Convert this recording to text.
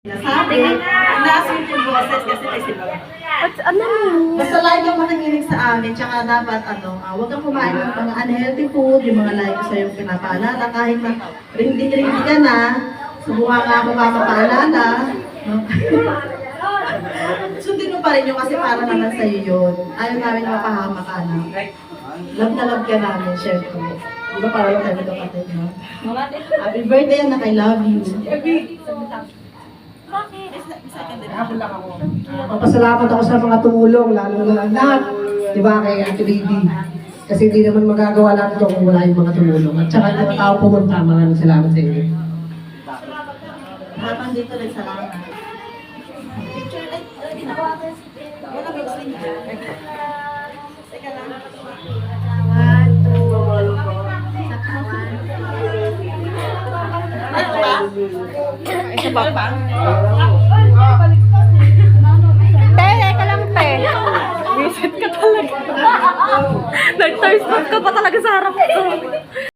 Sabi, na-assume yung boses kasi may sila. Ano mo? Basta lagi kang makikinig sa amin, tsaka dapat huwag kang kumain ng mga unhealthy food, yung mga lagi ko sa'yo pinapaalala, kahit na rindig-rindig ka na, subukan nga ako mapapaalala. No? Sundin mo pa rin yun kasi para naman sa'yo yun. Ayaw namin na mapahama ka na. Love na love ka namin, syempre. Di ba para lang tayo magkapatid, no? Happy birthday, anak, I love you. Papasalamat ako sa mga tumulong, lalo na lahat, di ba, kay Ate Baby. Kasi hindi naman magagawa lahat ito kung wala yung mga tumulong. At saka yung mga tao pumunta, maraming salamat sa inyo. Habang dito rin, salamat. Picture, wala mixing. Teka lang. Isa pa ba? Te, teka lang, te. Visit ka talaga. Nag-thirst ka pa talaga sa harap ko.